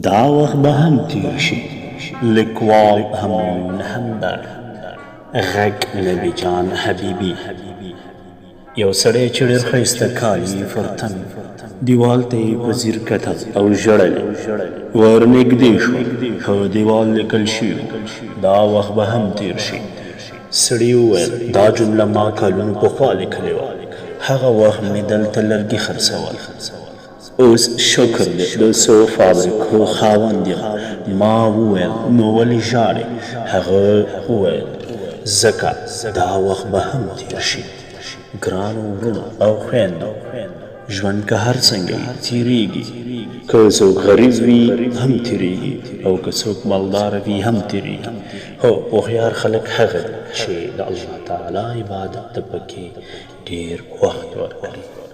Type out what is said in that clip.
دا وخت به هم تیر شي، لیکوال همایون همدرد، غږ نبي جان حبیبي. یو سړی چې ډېر ښایسته کالي پر تن دیوال ته یې په ځیر کتل او ژړل. ور نږدې شو، په دیوال لیکل شوي دا وخت به هم تیر شي. سړي وویل دا جمله ما کلونو پخوا لیکلې وه، هغه وخت مې دلته لرګي خرڅول. اوس شکر دی د څو فابریکو خاوند یم. ما وویل نو ولې ژاړې؟ هغه وویل ځکه دا وخت به هم تیر شي. ګرانو وروڼو او خویندو، ژوند که هر څنګه وي تیریږي. که څوک غریب وي هم تیریږي، او که څوک مالدار وي هم تیریږي. هو هوښیار خلک هغه دي چې د الله تعالی عبادت ته پکې ډېر وخت ورکړي.